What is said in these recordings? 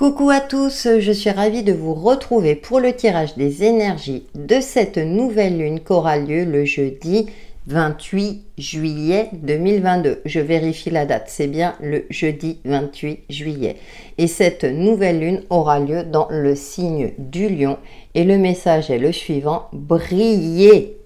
Coucou à tous, je suis ravie de vous retrouver pour le tirage des énergies de cette nouvelle lune qui aura lieu le jeudi 28 juillet 2022. Je vérifie la date, c'est bien le jeudi 28 juillet. Et cette nouvelle lune aura lieu dans le signe du Lion. Et le message est le suivant, briller.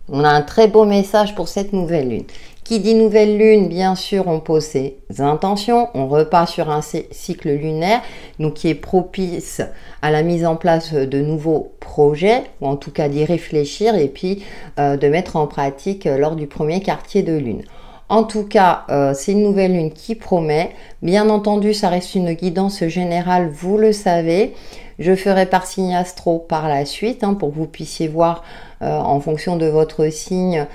On a un très beau message pour cette nouvelle lune. Qui dit nouvelle lune, bien sûr, on pose ses intentions, on repart sur un cycle lunaire, donc qui est propice à la mise en place de nouveaux projets, ou en tout cas d'y réfléchir et puis de mettre en pratique lors du premier quartier de lune. En tout cas, c'est une nouvelle lune qui promet. Bien entendu, ça reste une guidance générale, vous le savez. Je ferai par signe astro par la suite pour que vous puissiez voir en fonction de votre signe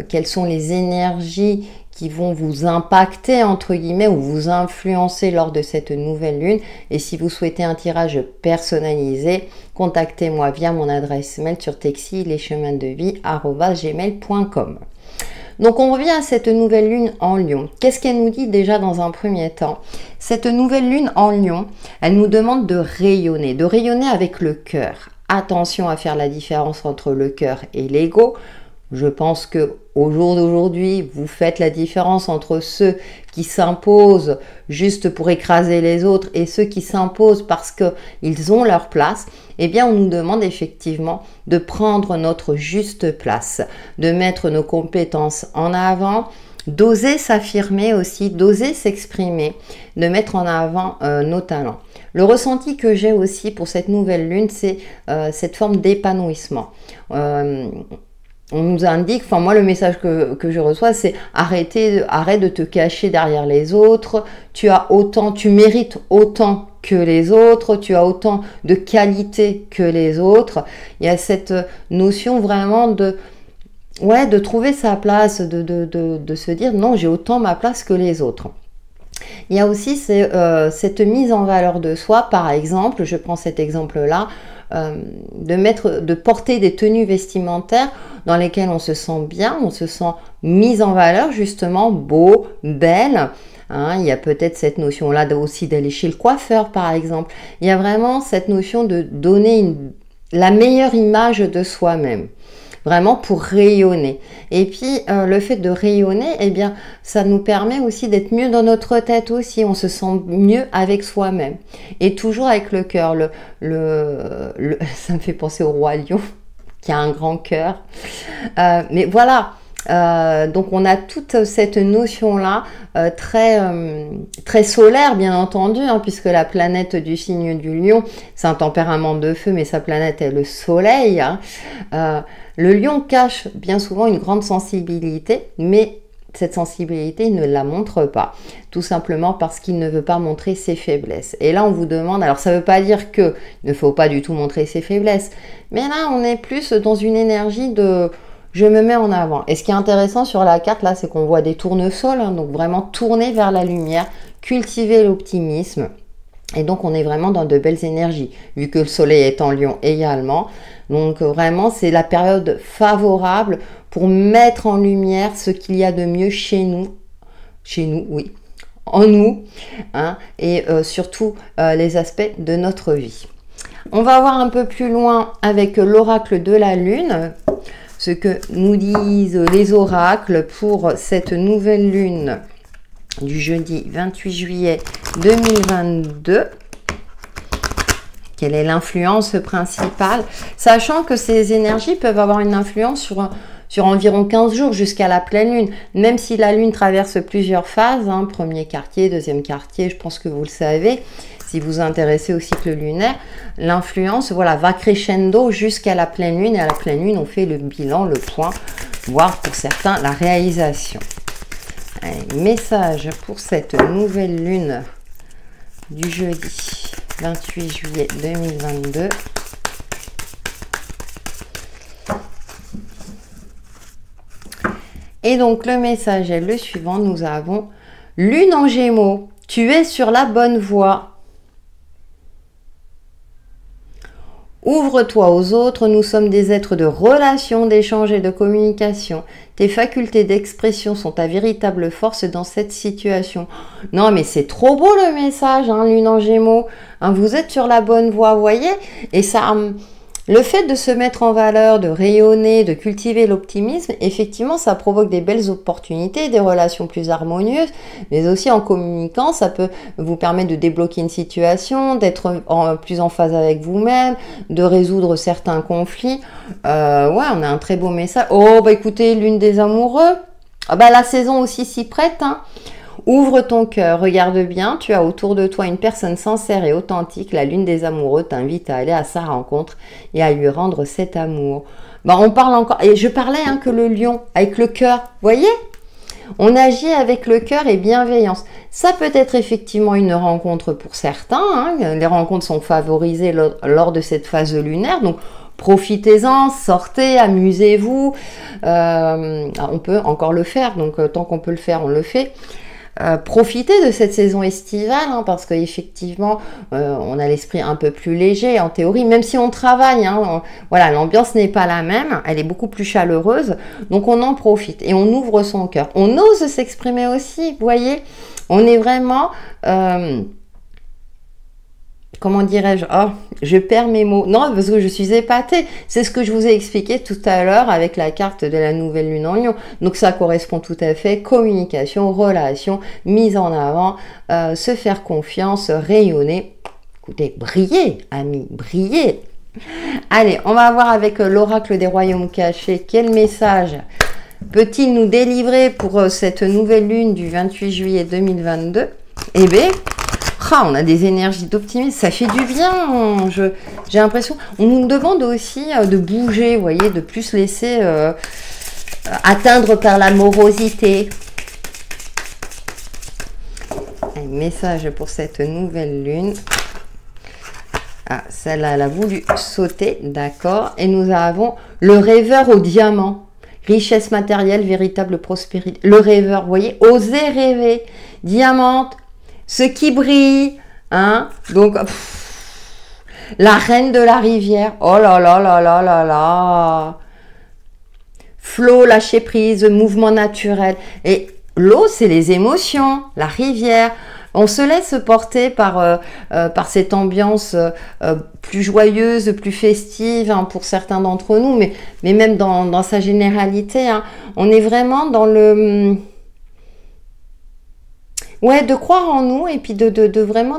quelles sont les énergies qui vont vous impacter entre guillemets ou vous influencer lors de cette nouvelle lune. Et si vous souhaitez un tirage personnalisé, contactez-moi via mon adresse mail sur texilecheminsdevie@gmail.com. Donc on revient à cette nouvelle lune en Lion. Qu'est-ce qu'elle nous dit déjà dans un premier temps? Cette nouvelle lune en Lion, elle nous demande de rayonner avec le cœur. Attention à faire la différence entre le cœur et l'ego. Je pense que au jour d'aujourd'hui, vous faites la différence entre ceux qui s'imposent juste pour écraser les autres et ceux qui s'imposent parce qu'ils ont leur place. Eh bien, on nous demande effectivement de prendre notre juste place, de mettre nos compétences en avant, d'oser s'affirmer aussi, d'oser s'exprimer, de mettre en avant nos talents. Le ressenti que j'ai aussi pour cette nouvelle lune, c'est cette forme d'épanouissement. On nous indique, enfin moi le message que je reçois, c'est arrête de te cacher derrière les autres, tu mérites autant que les autres, tu as autant de qualités que les autres. Il y a cette notion vraiment de trouver sa place, de se dire non, j'ai autant ma place que les autres. Il y a aussi cette mise en valeur de soi, par exemple, je prends cet exemple-là, de porter des tenues vestimentaires dans lesquelles on se sent bien, on se sent mise en valeur, justement, beau, belle. Il y a peut-être cette notion-là aussi d'aller chez le coiffeur, par exemple. Il y a vraiment cette notion de donner la meilleure image de soi-même. Vraiment pour rayonner. Et puis, le fait de rayonner, eh bien, ça nous permet aussi d'être mieux dans notre tête aussi. On se sent mieux avec soi-même. Et toujours avec le cœur. Ça me fait penser au roi lion, qui a un grand cœur. Mais voilà. Donc on a toute cette notion-là très solaire, bien entendu, puisque la planète du signe du Lion, c'est un tempérament de feu, mais sa planète est le soleil. Le Lion cache bien souvent une grande sensibilité, mais cette sensibilité, il ne la montre pas, tout simplement parce qu'il ne veut pas montrer ses faiblesses. Et là, on vous demande, alors ça ne veut pas dire qu'il ne faut pas du tout montrer ses faiblesses, mais là, on est plus dans une énergie de je me mets en avant. Et ce qui est intéressant sur la carte, là, c'est qu'on voit des tournesols, donc vraiment tourner vers la lumière, cultiver l'optimisme. Et donc, on est vraiment dans de belles énergies, vu que le soleil est en Lion également. Donc, vraiment, c'est la période favorable pour mettre en lumière ce qu'il y a de mieux chez nous, oui, en nous, et surtout les aspects de notre vie. On va voir un peu plus loin avec l'oracle de la Lune, ce que nous disent les oracles pour cette nouvelle lune du jeudi 28 juillet 2022. Quelle est l'influence principale? Sachant que ces énergies peuvent avoir une influence sur environ 15 jours jusqu'à la pleine lune. Même si la lune traverse plusieurs phases, premier quartier, deuxième quartier, je pense que vous le savez. Si vous vous intéressez au cycle lunaire, l'influence va crescendo jusqu'à la pleine lune. Et à la pleine lune, on fait le bilan, le point, voire pour certains, la réalisation. Allez, message pour cette nouvelle lune du jeudi 28 juillet 2022. Et donc, le message est le suivant. Nous avons Lune en Gémeaux. Tu es sur la bonne voie. Ouvre-toi aux autres, nous sommes des êtres de relation, d'échange et de communication. Tes facultés d'expression sont ta véritable force dans cette situation. Non mais c'est trop beau le message, hein, Lune en Gémeaux. Hein, vous êtes sur la bonne voie, vous voyez. Et ça, le fait de se mettre en valeur, de rayonner, de cultiver l'optimisme, effectivement, ça provoque des belles opportunités, des relations plus harmonieuses, mais aussi en communiquant, ça peut vous permettre de débloquer une situation, d'être plus en phase avec vous-même, de résoudre certains conflits. Ouais, on a un très beau message. Oh, bah écoutez, Lune des amoureux, ah, bah la saison aussi s'y prête, hein. Ouvre ton cœur, regarde bien, tu as autour de toi une personne sincère et authentique. La lune des amoureux t'invite à aller à sa rencontre et à lui rendre cet amour. Ben, on parle encore, et je parlais hein, que le lion, avec le cœur, voyez, on agit avec le cœur et bienveillance. Ça peut être effectivement une rencontre pour certains, hein. Les rencontres sont favorisées lors de cette phase lunaire, donc profitez-en, sortez, amusez-vous. On peut encore le faire, donc tant qu'on peut le faire, on le fait. Profitez de cette saison estivale hein, parce qu'effectivement on a l'esprit un peu plus léger en théorie, même si on travaille hein, voilà, l'ambiance n'est pas la même, elle est beaucoup plus chaleureuse, donc on en profite et on ouvre son cœur, on ose s'exprimer aussi, vous voyez, on est vraiment comment dirais-je, oh, je perds mes mots. Non, parce que je suis épatée. C'est ce que je vous ai expliqué tout à l'heure avec la carte de la nouvelle lune en Lion. Donc ça correspond tout à fait. Communication, relation, mise en avant, se faire confiance, rayonner. Écoutez, briller, amis, briller. Allez, on va voir avec l'oracle des royaumes cachés. Quel message peut-il nous délivrer pour cette nouvelle lune du 28 juillet 2022? Eh bien, on a des énergies d'optimisme, ça fait du bien. J'ai l'impression, on nous demande aussi de bouger, vous voyez, de plus laisser atteindre par la morosité. Un message pour cette nouvelle lune. Ah, celle-là, elle a voulu sauter, d'accord. Et nous avons le rêveur au diamant. Richesse matérielle, véritable prospérité. Le rêveur, vous voyez, oser rêver. Diamante. Ce qui brille, hein, donc, la reine de la rivière, oh là là là là là là, flot, lâcher prise, mouvement naturel, et l'eau, c'est les émotions, la rivière, on se laisse porter par cette ambiance plus joyeuse, plus festive hein, pour certains d'entre nous, mais même dans sa généralité, hein, on est vraiment dans le... Ouais, de croire en nous et puis vraiment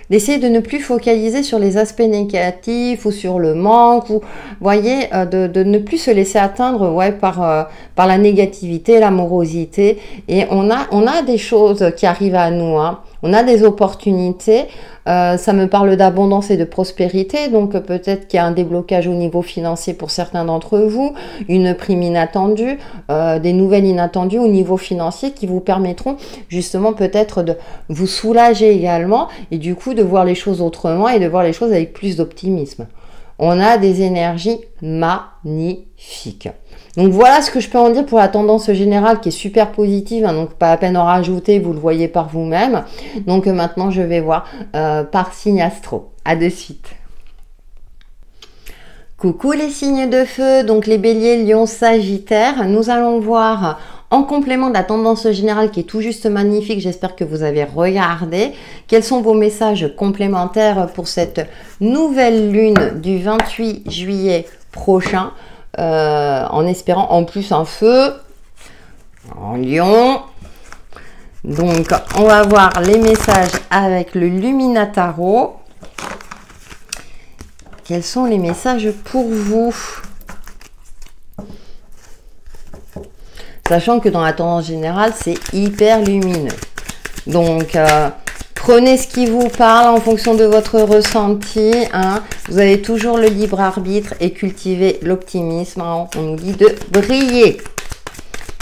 d'essayer de ne plus focaliser sur les aspects négatifs ou sur le manque, ou voyez, de ne plus se laisser atteindre ouais, par la négativité, la morosité. Et on a des choses qui arrivent à nous, hein. On a des opportunités. Ça me parle d'abondance et de prospérité, donc peut-être qu'il y a un déblocage au niveau financier pour certains d'entre vous, une prime inattendue, des nouvelles inattendues au niveau financier qui vous permettront justement peut-être de vous soulager également et du coup de voir les choses autrement et de voir les choses avec plus d'optimisme. On a des énergies magnifiques. Donc voilà ce que je peux en dire pour la tendance générale qui est super positive, hein, donc pas à peine en rajouter, vous le voyez par vous-même. Donc maintenant je vais voir par signe astro. À de suite. Coucou les signes de feu, donc les béliers, lions, sagittaires. Nous allons voir en complément de la tendance générale qui est tout juste magnifique, j'espère que vous avez regardé. Quels sont vos messages complémentaires pour cette nouvelle lune du 28 juillet prochain, en espérant en plus un feu en lion. Donc on va voir les messages avec le Luminataro. Quels sont les messages pour vous? Sachant que dans la tendance générale, c'est hyper lumineux. Donc, prenez ce qui vous parle en fonction de votre ressenti. Hein. Vous avez toujours le libre arbitre et cultivez l'optimisme. Hein. On nous dit de briller.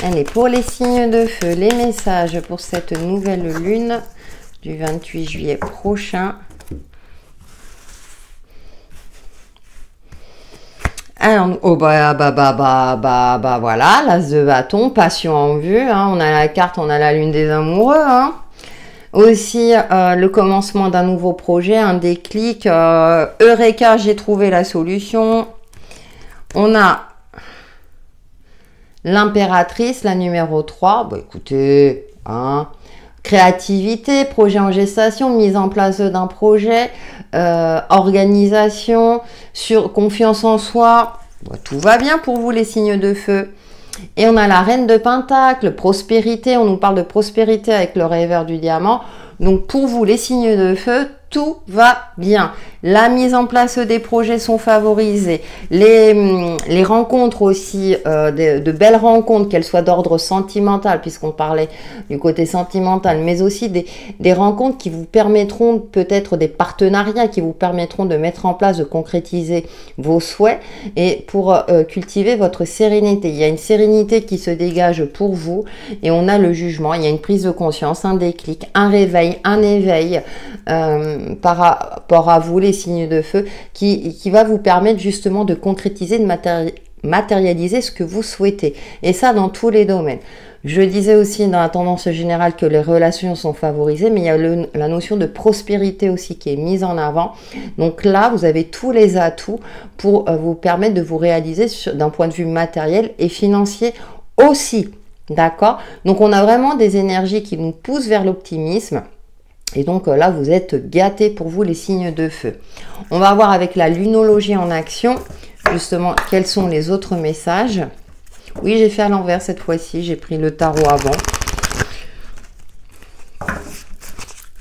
Allez, pour les signes de feu, les messages pour cette nouvelle lune du 28 juillet prochain. Alors, oh voilà, l'as de bâton, passion en vue, hein, on a la carte, on a la lune des amoureux, hein. Aussi, le commencement d'un nouveau projet, un déclic. Eureka, j'ai trouvé la solution. On a l'impératrice, la numéro 3. Bon, écoutez, hein, créativité, projet en gestation, mise en place d'un projet, organisation, confiance en soi. Bon, tout va bien pour vous, les signes de feu. Et on a la reine de Pentacle, prospérité. On nous parle de prospérité avec le rêveur du diamant. Donc, pour vous, les signes de feu, tout va bien. La mise en place des projets sont favorisées. Les rencontres aussi, de belles rencontres, qu'elles soient d'ordre sentimental, puisqu'on parlait du côté sentimental, mais aussi des rencontres qui vous permettront, peut-être des partenariats qui vous permettront de mettre en place, de concrétiser vos souhaits et pour cultiver votre sérénité. Il y a une sérénité qui se dégage pour vous et on a le jugement. Il y a une prise de conscience, un déclic, un réveil, un éveil par rapport à vous, les signes de feu, qui va vous permettre justement de concrétiser, de matérialiser ce que vous souhaitez. Et ça, dans tous les domaines. Je disais aussi dans la tendance générale que les relations sont favorisées, mais il y a la notion de prospérité aussi qui est mise en avant. Donc là, vous avez tous les atouts pour vous permettre de vous réaliser d'un point de vue matériel et financier aussi. D'accord? Donc on a vraiment des énergies qui nous poussent vers l'optimisme. Et donc là, vous êtes gâtés pour vous, les signes de feu. On va voir avec la lunologie en action, justement, quels sont les autres messages. Oui, j'ai fait à l'envers cette fois-ci. J'ai pris le tarot avant.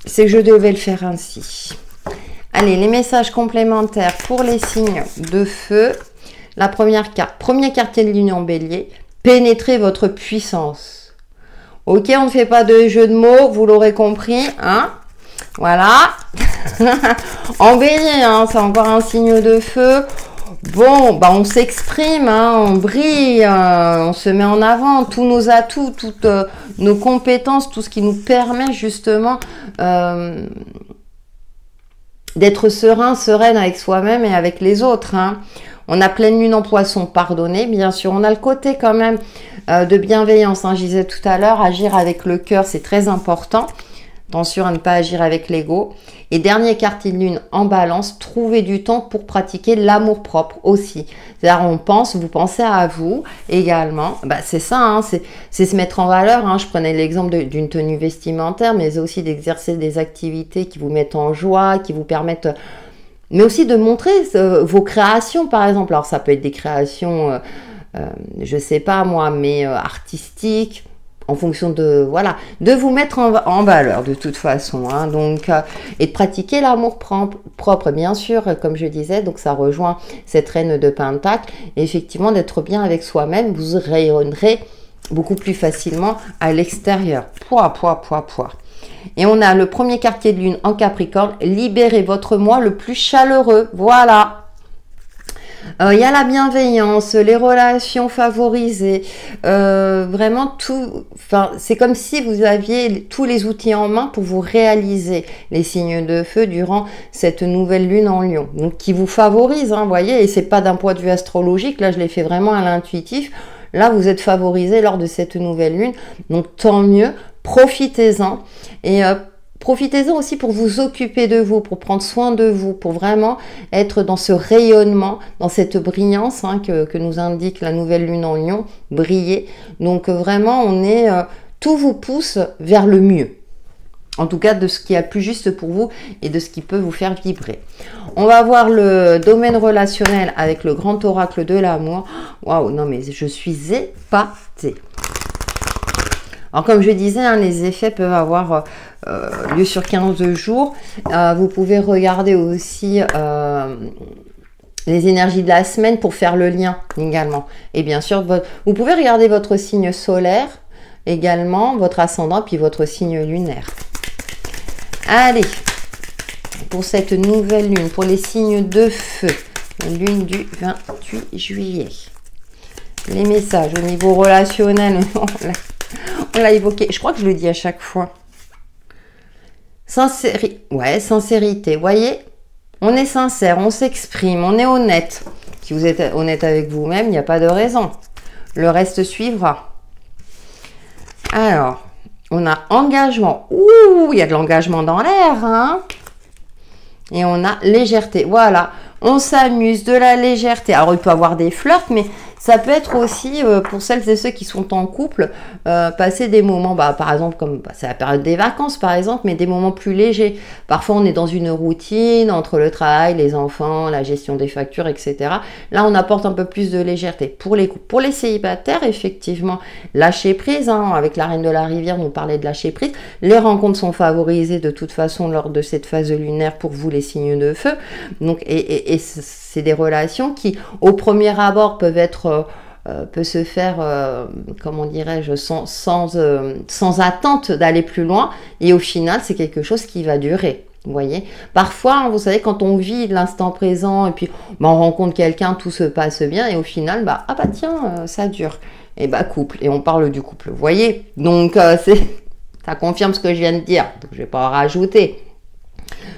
C'est que je devais le faire ainsi. Allez, les messages complémentaires pour les signes de feu. La première carte, premier quartier de lune en bélier. Pénétrez votre puissance. Ok, on ne fait pas de jeu de mots, vous l'aurez compris, hein? Voilà. En bélier, hein, c'est encore un signe de feu. Bon, bah on s'exprime, hein, on brille, on se met en avant, tous nos atouts, toutes nos compétences, tout ce qui nous permet justement d'être serein, sereine avec soi-même et avec les autres, hein. On a pleine lune en poisson, pardonnez, bien sûr. On a le côté quand même de bienveillance, hein. Je disais tout à l'heure, agir avec le cœur, c'est très important. Attention à ne pas agir avec l'ego. Et dernier quartier de lune en balance, trouver du temps pour pratiquer l'amour propre aussi. C'est-à-dire, vous pensez à vous également. Bah, c'est ça, hein, c'est se mettre en valeur, hein. Je prenais l'exemple d'une tenue vestimentaire, mais aussi d'exercer des activités qui vous mettent en joie, qui vous permettent... mais aussi de montrer vos créations, par exemple. Alors, ça peut être des créations, je sais pas moi, mais artistiques, en fonction de, voilà, de vous mettre en valeur de toute façon, hein, donc, et de pratiquer l'amour propre, bien sûr, comme je disais, donc ça rejoint cette reine de Pentacle, et effectivement, d'être bien avec soi-même, vous rayonnerez beaucoup plus facilement à l'extérieur. Pouah. Et on a le premier quartier de lune en Capricorne, libérez votre moi le plus chaleureux, voilà. Il y a la bienveillance, les relations favorisées, vraiment tout, enfin, c'est comme si vous aviez tous les outils en main pour vous réaliser les signes de feu durant cette nouvelle lune en Lion, donc qui vous favorise, hein, voyez, et c'est pas d'un point de vue astrologique, là je l'ai fait vraiment à l'intuitif. Là, vous êtes favorisé lors de cette nouvelle lune, donc tant mieux, profitez-en et profitez-en aussi pour vous occuper de vous, pour prendre soin de vous, pour vraiment être dans ce rayonnement, dans cette brillance, hein, que nous indique la nouvelle lune en Lion, briller. Donc vraiment, tout vous pousse vers le mieux. En tout cas, de ce qui est plus juste pour vous et de ce qui peut vous faire vibrer. On va voir le domaine relationnel avec le grand oracle de l'amour. Waouh, non mais je suis épatée. Alors comme je disais, hein, les effets peuvent avoir lieu sur 15 jours. Vous pouvez regarder aussi les énergies de la semaine pour faire le lien également. Et bien sûr, vous pouvez regarder votre signe solaire également, votre ascendant, puis votre signe lunaire. Allez, pour cette nouvelle lune, pour les signes de feu, lune du 28 juillet. Les messages au niveau relationnel, on l'a évoqué, je crois que je le dis à chaque fois. Sincérité, voyez, on est sincère, on s'exprime, on est honnête. Si vous êtes honnête avec vous-même, il n'y a pas de raison. Le reste suivra. Alors, On a engagement. Ouh, il y a de l'engagement dans l'air, hein. Et on a légèreté. Voilà, on s'amuse, de la légèreté. Alors, il peut y avoir des flirts, mais ça peut être aussi, pour celles et ceux qui sont en couple, passer des moments, par exemple, comme c'est la période des vacances, par exemple, mais des moments plus légers. Parfois, on est dans une routine entre le travail, les enfants, la gestion des factures, etc. Là, on apporte un peu plus de légèreté. Pour les couples, pour les célibataires, effectivement, lâcher prise, hein, avec la Reine de la Rivière, nous parlait de lâcher prise. Les rencontres sont favorisées de toute façon lors de cette phase lunaire pour vous, les signes de feu. Donc, et c'est des relations qui, au premier abord, peut se faire, comment dirais-je, sans attente d'aller plus loin. Et au final, c'est quelque chose qui va durer. Vous voyez, parfois, hein, vous savez, quand on vit l'instant présent et puis on rencontre quelqu'un, tout se passe bien et au final, tiens, ça dure. Et couple. Et on parle du couple. Vous voyez, donc ça confirme ce que je viens de dire. Donc, je ne vais pas en rajouter.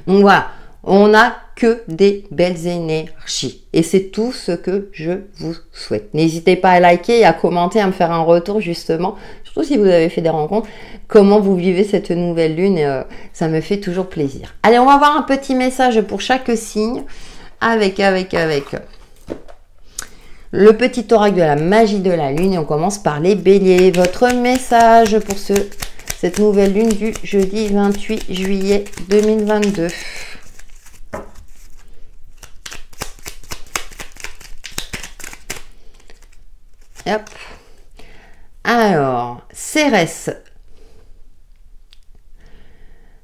Donc voilà. On n'a que des belles énergies. Et c'est tout ce que je vous souhaite. N'hésitez pas à liker et à commenter, à me faire un retour justement. Surtout si vous avez fait des rencontres. Comment vous vivez cette nouvelle lune. Ça me fait toujours plaisir. Allez, on va voir un petit message pour chaque signe. Avec le petit oracle de la magie de la lune. Et on commence par les béliers. Votre message pour cette nouvelle lune du jeudi 28 juillet 2022. Hop. Alors, Cérès.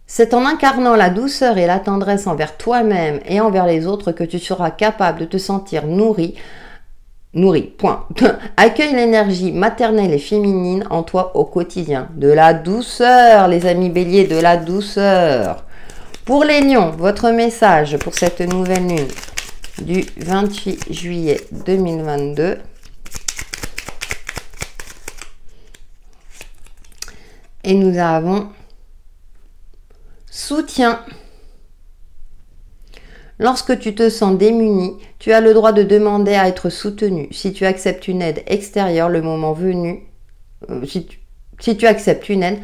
C'est en incarnant la douceur et la tendresse envers toi-même et envers les autres que tu seras capable de te sentir nourri. Point. Accueille l'énergie maternelle et féminine en toi au quotidien. De la douceur, les amis béliers, de la douceur. Pour les lions, votre message pour cette nouvelle lune du 28 juillet 2022. Et nous avons soutien. Lorsque tu te sens démuni, tu as le droit de demander à être soutenu. Si tu acceptes une aide extérieure, le moment venu, si tu acceptes une aide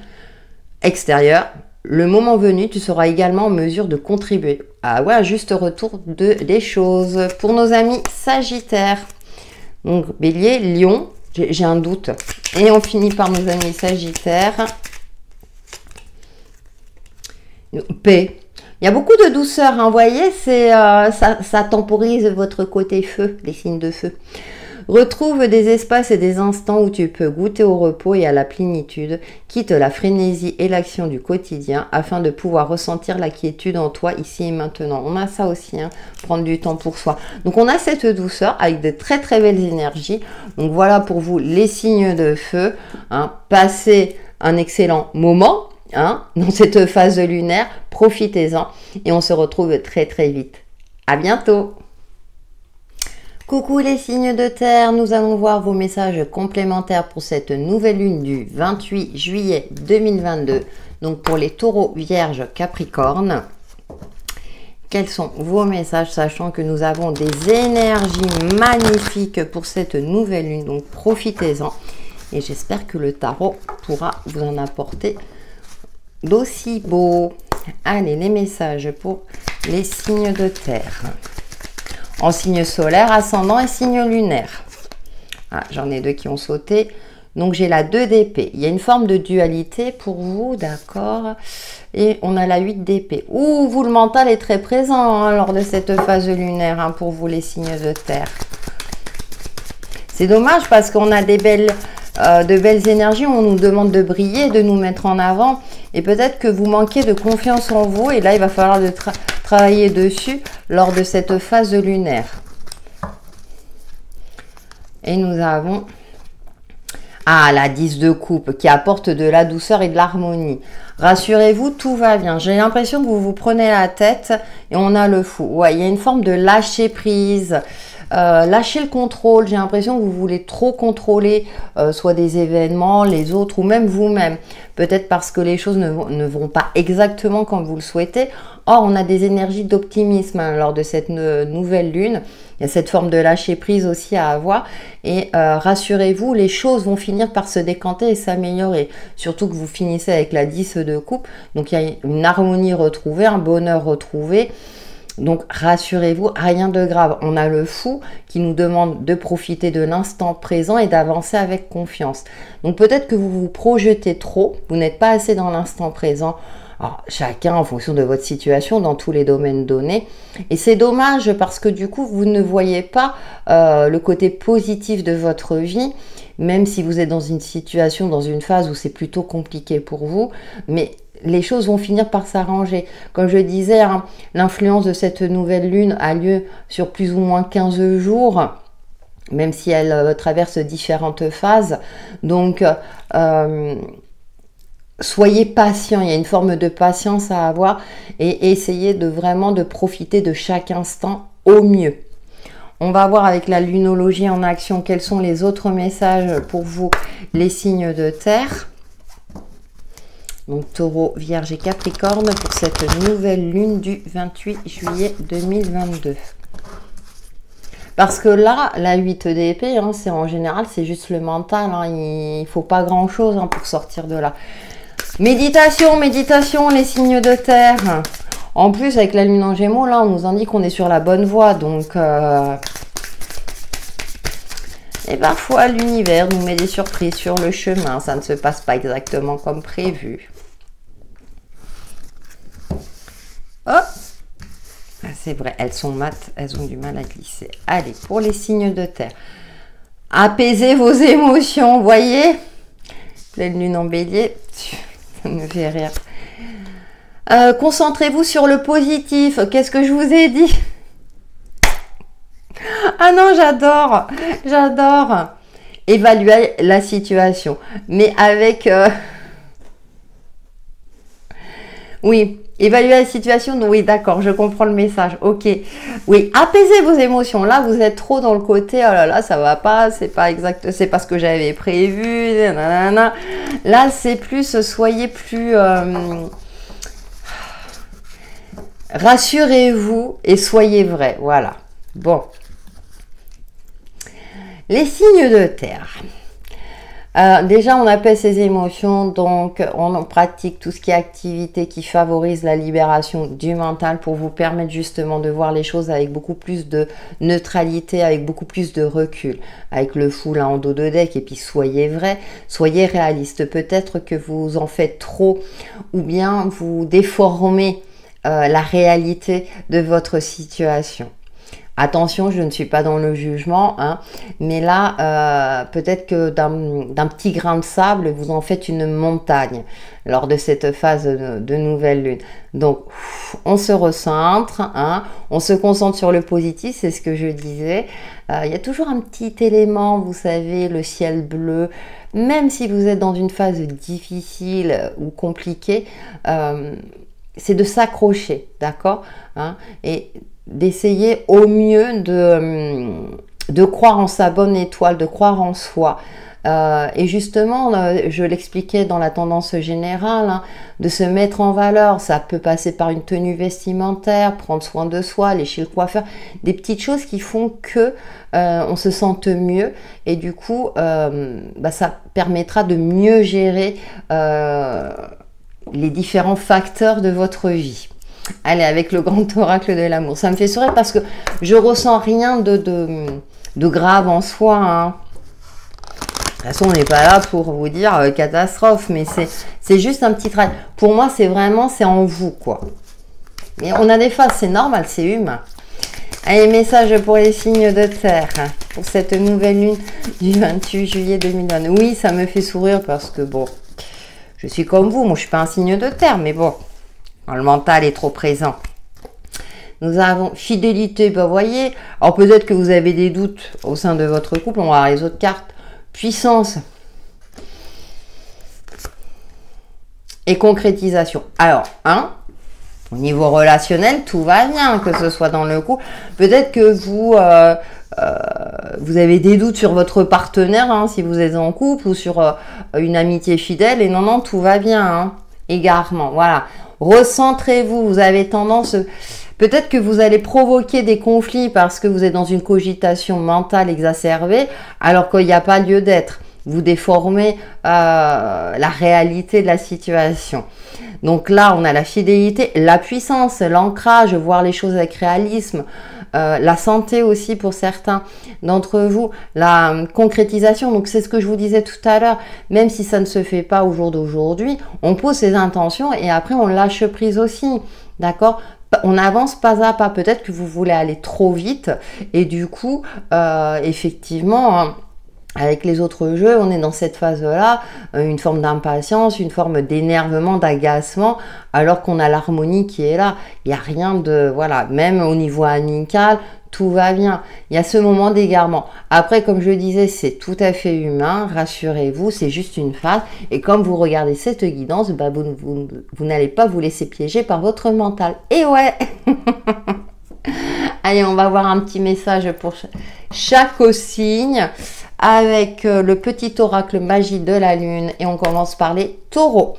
extérieure, le moment venu, tu seras également en mesure de contribuer à un juste retour des choses. Pour nos amis Sagittaires, donc Bélier, Lion, j'ai un doute. Et on finit par nos amis Sagittaires. Paix. Il y a beaucoup de douceur, hein, vous voyez, ça temporise votre côté feu, les signes de feu. Retrouve des espaces et des instants où tu peux goûter au repos et à la plénitude. Quitte la frénésie et l'action du quotidien afin de pouvoir ressentir la quiétude en toi ici et maintenant. On a ça aussi, hein, prendre du temps pour soi. Donc on a cette douceur avec de très très belles énergies. Donc voilà pour vous les signes de feu. Hein, passez un excellent moment. Hein, dans cette phase lunaire, profitez-en et on se retrouve très très vite. À bientôt. Coucou les signes de terre, nous allons voir vos messages complémentaires pour cette nouvelle lune du 28 juillet 2022. Donc pour les taureaux, vierges, capricornes. Quels sont vos messages, sachant que nous avons des énergies magnifiques pour cette nouvelle lune. Donc profitez-en et j'espère que le tarot pourra vous en apporter d'aussi beau. Allez, les messages pour les signes de terre. En signe solaire, ascendant et signe lunaire. Ah, j'en ai deux qui ont sauté. Donc, j'ai la 2 d'épée. Il y a une forme de dualité pour vous, d'accord. Et on a la 8 d'épée. Ouh, vous, le mental est très présent, hein, lors de cette phase lunaire, hein, pour vous, les signes de terre. C'est dommage parce qu'on a de belles énergies, on nous demande de briller, de nous mettre en avant. Et peut-être que vous manquez de confiance en vous. Et là, il va falloir travailler dessus lors de cette phase lunaire. Et nous avons la 10 de coupe qui apporte de la douceur et de l'harmonie. Rassurez-vous, tout va bien. J'ai l'impression que vous vous prenez la tête et on a le fou. Ouais, il y a une forme de lâcher prise. Lâchez le contrôle. J'ai l'impression que vous voulez trop contrôler soit des événements, les autres ou même vous-même. Peut-être parce que les choses ne vont pas exactement comme vous le souhaitez. Or, on a des énergies d'optimisme hein, lors de cette nouvelle lune. Il y a cette forme de lâcher prise aussi à avoir. Et rassurez-vous, les choses vont finir par se décanter et s'améliorer. Surtout que vous finissez avec la 10 de coupe. Donc, il y a une harmonie retrouvée, un bonheur retrouvé. Donc, rassurez-vous, rien de grave. On a le fou qui nous demande de profiter de l'instant présent et d'avancer avec confiance. Donc, peut-être que vous vous projetez trop. Vous n'êtes pas assez dans l'instant présent. Alors, chacun en fonction de votre situation dans tous les domaines donnés. Et c'est dommage parce que du coup, vous ne voyez pas le côté positif de votre vie, même si vous êtes dans une situation, dans une phase où c'est plutôt compliqué pour vous. Mais les choses vont finir par s'arranger. Comme je disais, hein, l'influence de cette nouvelle lune a lieu sur plus ou moins 15 jours, même si elle traverse différentes phases. Donc, soyez patient, il y a une forme de patience à avoir et essayez de vraiment de profiter de chaque instant au mieux. On va voir avec la lunologie en action quels sont les autres messages pour vous, les signes de terre. Donc Taureau, Vierge et Capricorne pour cette nouvelle lune du 28 juillet 2022. Parce que là, la 8 d'épée, hein, c'est en général, c'est juste le mental. Hein, il ne faut pas grand-chose hein, pour sortir de là. Méditation, méditation, les signes de terre. En plus, avec la lune en Gémeaux, là, on nous indique qu'on est sur la bonne voie. Donc, et parfois, l'univers nous met des surprises sur le chemin. Ça ne se passe pas exactement comme prévu. Oh! C'est vrai, elles sont mates, elles ont du mal à glisser. Allez, pour les signes de terre. Apaisez vos émotions, voyez? Pleine lune en bélier. Ça me fait rire. Concentrez-vous sur le positif. Qu'est-ce que je vous ai dit? Ah non, j'adore. J'adore. Évaluer la situation. Mais avec... Oui, évaluer la situation. Oui, d'accord, je comprends le message. Ok. Oui, apaisez vos émotions. Là, vous êtes trop dans le côté, oh là là, ça va pas, c'est pas exact, c'est pas ce que j'avais prévu. Nanana. Là, c'est plus, soyez plus... rassurez-vous et soyez vrai. Voilà. Bon. Les signes de terre. Déjà, on apaise ses émotions, donc on pratique tout ce qui est activité qui favorise la libération du mental pour vous permettre justement de voir les choses avec beaucoup plus de neutralité, avec beaucoup plus de recul. Avec le fou là en dos de deck, et puis soyez vrai, soyez réaliste. Peut-être que vous en faites trop ou bien vous déformez la réalité de votre situation. Attention, je ne suis pas dans le jugement, hein, mais là, peut-être que d'un petit grain de sable, vous en faites une montagne lors de cette phase de nouvelle lune. Donc, on se recentre, hein, on se concentre sur le positif, c'est ce que je disais. Il y a toujours un petit élément, vous savez, le ciel bleu. Même si vous êtes dans une phase difficile ou compliquée, c'est de s'accrocher, d'accord, hein, et d'essayer au mieux de croire en sa bonne étoile, de croire en soi. Et justement, je l'expliquais dans la tendance générale, hein, de se mettre en valeur. Ça peut passer par une tenue vestimentaire, prendre soin de soi, aller chez le coiffeur, des petites choses qui font que on se sente mieux. Et du coup, ça permettra de mieux gérer les différents facteurs de votre vie. Allez, avec le grand oracle de l'amour. Ça me fait sourire parce que je ressens rien de grave en soi. Hein. De toute façon, on n'est pas là pour vous dire catastrophe, mais c'est juste un petit travail. Pour moi, c'est vraiment, c'est en vous, quoi. Mais on a des phases, c'est normal, c'est humain. Allez, message pour les signes de terre, hein, pour cette nouvelle lune du 28 juillet 2022. Oui, ça me fait sourire parce que, bon, je suis comme vous. Moi, je ne suis pas un signe de terre, mais bon. Le mental est trop présent. Nous avons fidélité, vous voyez. Alors peut-être que vous avez des doutes au sein de votre couple. On va voir les autres cartes. Puissance. Et concrétisation. Alors, au niveau relationnel, tout va bien, que ce soit dans le couple. Peut-être que vous avez des doutes sur votre partenaire, hein, si vous êtes en couple, ou sur une amitié fidèle. Et non, tout va bien. Hein. Égarement, voilà. Recentrez-vous. Vous avez tendance... Peut-être que vous allez provoquer des conflits parce que vous êtes dans une cogitation mentale exacerbée, alors qu'il n'y a pas lieu d'être. Vous déformez la réalité de la situation. Donc là, on a la fidélité, la puissance, l'ancrage, voir les choses avec réalisme, la santé aussi pour certains d'entre vous, la concrétisation. Donc c'est ce que je vous disais tout à l'heure, même si ça ne se fait pas au jour d'aujourd'hui, on pose ses intentions et après on lâche prise aussi, d'accord ? On avance pas à pas. Peut-être que vous voulez aller trop vite et du coup, effectivement, hein, avec les autres jeux, on est dans cette phase-là, une forme d'impatience, une forme d'énervement, d'agacement, alors qu'on a l'harmonie qui est là. Il n'y a rien de... Voilà, même au niveau amical, tout va bien. Il y a ce moment d'égarement. Après, comme je disais, c'est tout à fait humain, rassurez-vous, c'est juste une phase. Et comme vous regardez cette guidance, bah, vous n'allez pas vous laisser piéger par votre mental. Et ouais. Allez, on va voir un petit message pour chaque signe avec le petit oracle magie de la lune. Et on commence par les taureaux.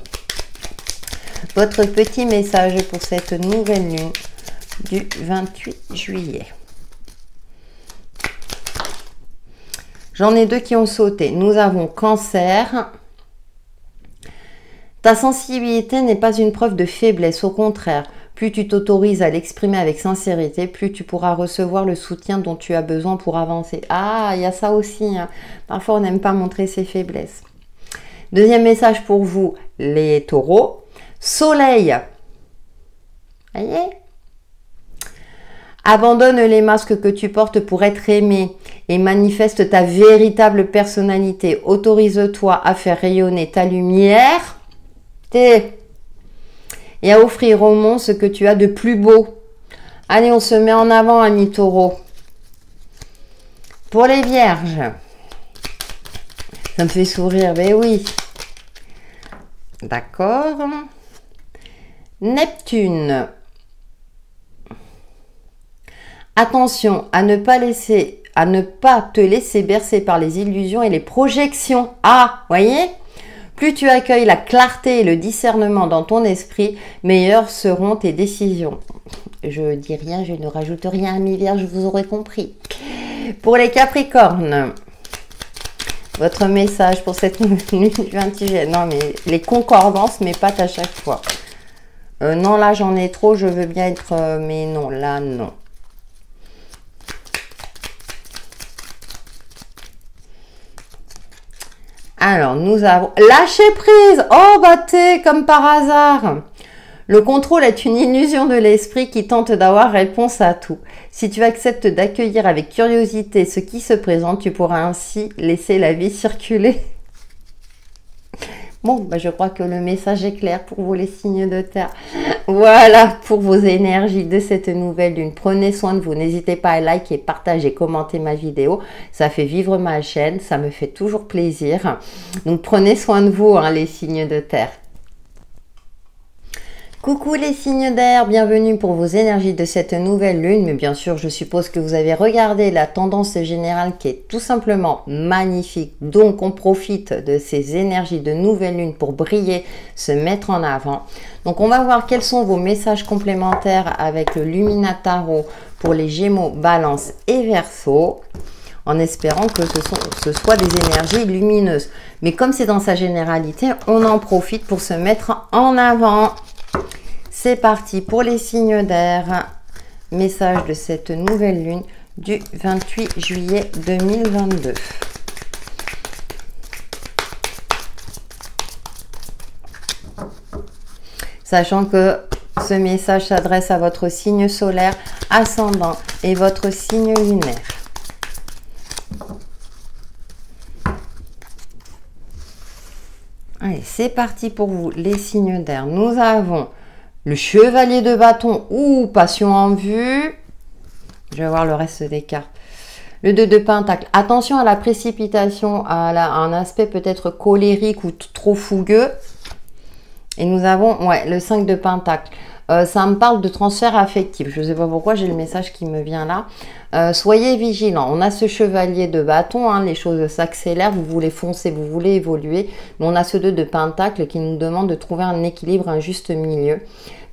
Votre petit message pour cette nouvelle lune du 28 juillet. J'en ai deux qui ont sauté. Nous avons Cancer. Ta sensibilité n'est pas une preuve de faiblesse, au contraire. Plus tu t'autorises à l'exprimer avec sincérité, plus tu pourras recevoir le soutien dont tu as besoin pour avancer. Ah, il y a ça aussi, hein. Parfois, on n'aime pas montrer ses faiblesses. Deuxième message pour vous, les taureaux. Soleil. Voyez ? Abandonne les masques que tu portes pour être aimé et manifeste ta véritable personnalité. Autorise-toi à faire rayonner ta lumière et à offrir au monde ce que tu as de plus beau. Allez, on se met en avant, amis taureaux. Pour les vierges, ça me fait sourire, mais oui. D'accord. Neptune. Attention à ne pas te laisser bercer par les illusions et les projections. Ah, voyez ? Plus tu accueilles la clarté et le discernement dans ton esprit, meilleures seront tes décisions. Je dis rien, je ne rajoute rien à mes vierges, vous aurez compris. Pour les capricornes, votre message pour cette nuit du 28 juillet. Non, mais les concordances, mais pas à chaque fois. Non, là, j'en ai trop, je veux bien être... mais non, là, non. Alors, nous avons lâcher prise. Oh, bah t'es comme par hasard. Le contrôle est une illusion de l'esprit qui tente d'avoir réponse à tout. Si tu acceptes d'accueillir avec curiosité ce qui se présente, tu pourras ainsi laisser la vie circuler. Bon, bah je crois que le message est clair pour vous les signes de terre. Voilà pour vos énergies de cette nouvelle lune. Prenez soin de vous. N'hésitez pas à liker, partager, commenter ma vidéo. Ça fait vivre ma chaîne. Ça me fait toujours plaisir. Donc prenez soin de vous, hein, les signes de terre. Coucou les signes d'air, bienvenue pour vos énergies de cette nouvelle lune. Mais bien sûr, je suppose que vous avez regardé la tendance générale qui est tout simplement magnifique. Donc, on profite de ces énergies de nouvelle lune pour briller, se mettre en avant. Donc, on va voir quels sont vos messages complémentaires avec le Lumina Tarot pour les Gémeaux, Balance et Verseau, en espérant que ce soit des énergies lumineuses. Mais comme c'est dans sa généralité, on en profite pour se mettre en avant. C'est parti pour les signes d'air. Message de cette nouvelle lune du 28 juillet 2022. Sachant que ce message s'adresse à votre signe solaire, ascendant et votre signe lunaire. Allez, c'est parti pour vous, les signes d'air. Nous avons le chevalier de bâton ou passion en vue. Je vais voir le reste des cartes. Le 2 de pentacle. Attention à la précipitation, à un aspect peut-être colérique ou trop fougueux. Et nous avons le 5 de pentacle. Ça me parle de transfert affectif. Je ne sais pas pourquoi, j'ai le message qui me vient là. Soyez vigilants. On a ce chevalier de bâton, hein, les choses s'accélèrent, vous voulez foncer, vous voulez évoluer. Mais on a ce 2 de pentacle qui nous demande de trouver un équilibre, un juste milieu.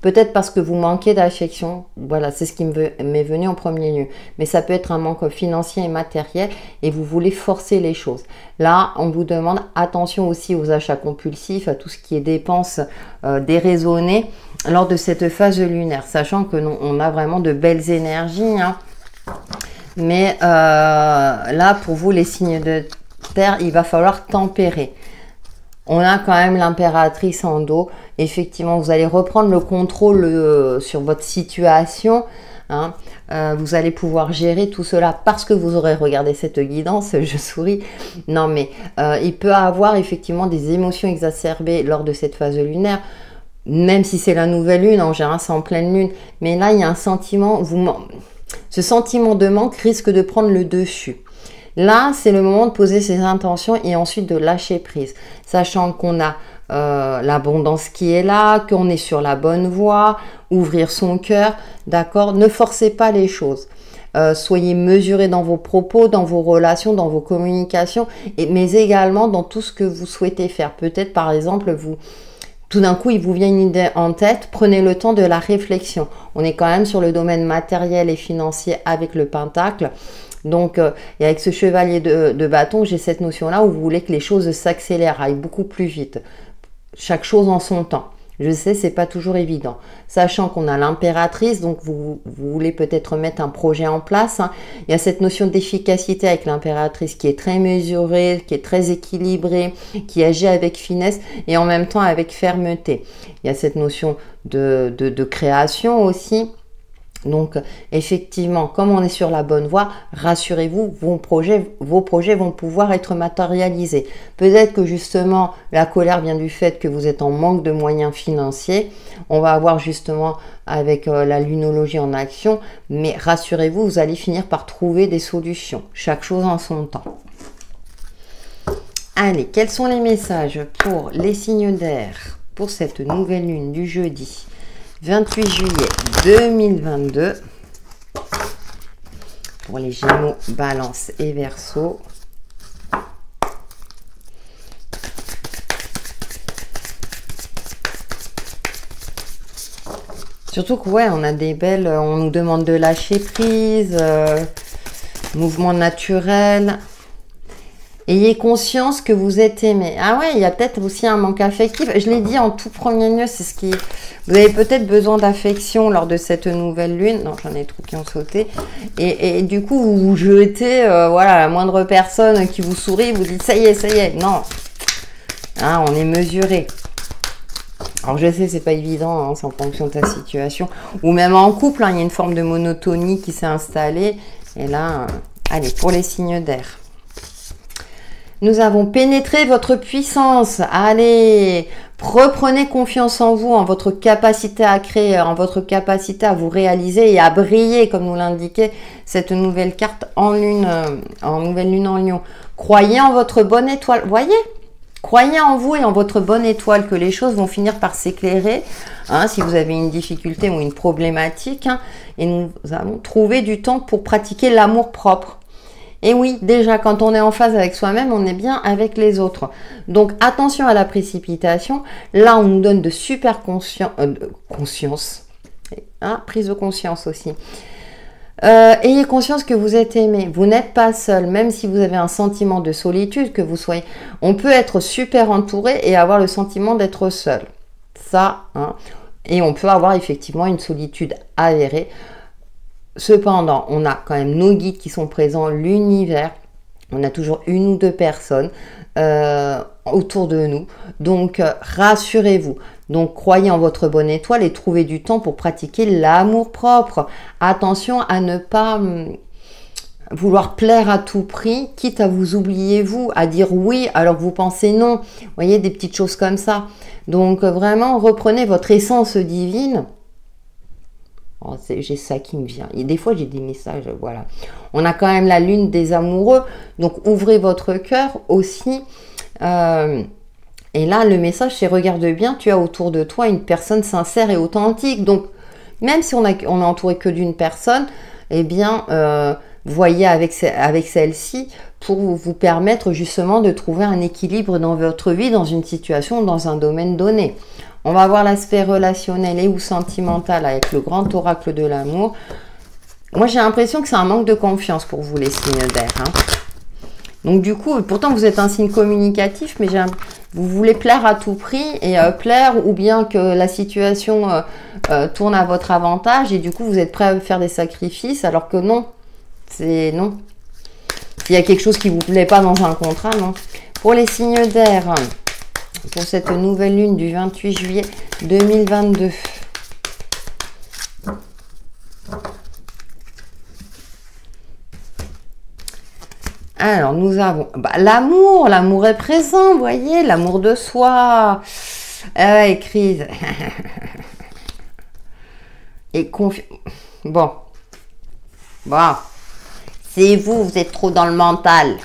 Peut-être parce que vous manquez d'affection. Voilà, c'est ce qui m'est venu en premier lieu. Mais ça peut être un manque financier et matériel et vous voulez forcer les choses. Là, on vous demande attention aussi aux achats compulsifs, à tout ce qui est dépenses déraisonnées lors de cette phase lunaire. Sachant que on a vraiment de belles énergies. Hein. Mais là, pour vous, les signes de terre, il va falloir tempérer. On a quand même l'impératrice en dos. Effectivement, vous allez reprendre le contrôle sur votre situation. Hein. Vous allez pouvoir gérer tout cela parce que vous aurez regardé cette guidance. Je souris. Non, mais il peut avoir effectivement des émotions exacerbées lors de cette phase lunaire. Même si c'est la nouvelle lune, en général c'est en pleine lune. Mais là, il y a un sentiment, ce sentiment de manque risque de prendre le dessus. Là, c'est le moment de poser ses intentions et ensuite de lâcher prise. Sachant qu'on a l'abondance qui est là, qu'on est sur la bonne voie, ouvrir son cœur, d'accord? Ne forcez pas les choses. Soyez mesurés dans vos propos, dans vos relations, dans vos communications, mais également dans tout ce que vous souhaitez faire. Peut-être, par exemple, tout d'un coup, il vous vient une idée en tête, prenez le temps de la réflexion. On est quand même sur le domaine matériel et financier avec le pentacle. Donc, et avec ce chevalier de bâton, j'ai cette notion-là où vous voulez que les choses s'accélèrent, aillent beaucoup plus vite. Chaque chose en son temps. Je sais, c'est pas toujours évident. Sachant qu'on a l'impératrice, donc vous voulez peut-être mettre un projet en place. Hein. Il y a cette notion d'efficacité avec l'impératrice qui est très mesurée, qui est très équilibrée, qui agit avec finesse et en même temps avec fermeté. Il y a cette notion de création aussi. Donc, effectivement, comme on est sur la bonne voie, rassurez-vous, vos projets vont pouvoir être matérialisés. Peut-être que justement, la colère vient du fait que vous êtes en manque de moyens financiers. On va avoir justement avec la lunologie en action, mais rassurez-vous, vous allez finir par trouver des solutions. Chaque chose en son temps. Allez, quels sont les messages pour les signes d'air pour cette nouvelle lune du jeudi 28 juillet 2022 pour les Gémeaux, Balance et Verseau. Surtout que ouais, on a des belles, on nous demande de lâcher prise, mouvement naturel. Ayez conscience que vous êtes aimé. Ah ouais, il y a peut-être aussi un manque affectif. Je l'ai dit en tout premier lieu, c'est ce qui... Vous avez peut-être besoin d'affection lors de cette nouvelle lune. Non, j'en ai trop qui ont sauté. Et du coup, vous vous jetez, voilà, la moindre personne qui vous sourit, vous dites, ça y est. Non. Hein, on est mesuré. Alors, je sais, c'est pas évident, hein, c'est en fonction de ta situation. Ou même en couple, hein, il y a une forme de monotonie qui s'est installée. Et là, allez, pour les signes d'air. Nous avons pénétré votre puissance. Allez, reprenez confiance en vous, en votre capacité à créer, en votre capacité à vous réaliser et à briller, comme nous l'indiquait cette nouvelle carte en nouvelle lune en Lion. Croyez en votre bonne étoile. Voyez, croyez en vous et en votre bonne étoile que les choses vont finir par s'éclairer. Hein, si vous avez une difficulté ou une problématique. Hein, et nous avons trouvé du temps pour pratiquer l'amour propre. Et oui, déjà, quand on est en phase avec soi-même, on est bien avec les autres. Donc, attention à la précipitation. Là, on nous donne de super conscience. Hein, prise de conscience aussi. Ayez conscience que vous êtes aimé. Vous n'êtes pas seul, même si vous avez un sentiment de solitude, que vous soyez... On peut être super entouré et avoir le sentiment d'être seul. Ça, hein. Et on peut avoir effectivement une solitude avérée. Cependant, on a quand même nos guides qui sont présents, l'univers. On a toujours une ou deux personnes autour de nous. Donc, rassurez-vous. Donc, croyez en votre bonne étoile et trouvez du temps pour pratiquer l'amour propre. Attention à ne pas vouloir plaire à tout prix, quitte à vous oublier vous, à dire oui alors que vous pensez non. Vous voyez, des petites choses comme ça. Donc, vraiment, reprenez votre essence divine. Oh, j'ai ça qui me vient. Et des fois, j'ai des messages, voilà. On a quand même la lune des amoureux. Donc, ouvrez votre cœur aussi. Et là, le message, c'est regarde bien, tu as autour de toi une personne sincère et authentique. Donc, même si on est entouré que d'une personne, eh bien, voyez avec celle-ci pour vous permettre justement de trouver un équilibre dans votre vie, dans une situation, dans un domaine donné. On va voir l'aspect relationnel et ou sentimental avec le grand oracle de l'amour. Moi, j'ai l'impression que c'est un manque de confiance pour vous, les signes d'air. Hein. Donc, du coup, pourtant, vous êtes un signe communicatif, mais vous voulez plaire à tout prix et plaire, ou bien que la situation tourne à votre avantage et du coup, vous êtes prêt à faire des sacrifices, alors que non. C'est non. S'il y a quelque chose qui ne vous plaît pas dans un contrat, non. Pour les signes d'air, pour cette nouvelle lune du 28 juillet 2022. Alors, nous avons l'amour. L'amour est présent, vous voyez, l'amour de soi. Et crise. Et confiance. Bon. C'est vous, vous êtes trop dans le mental.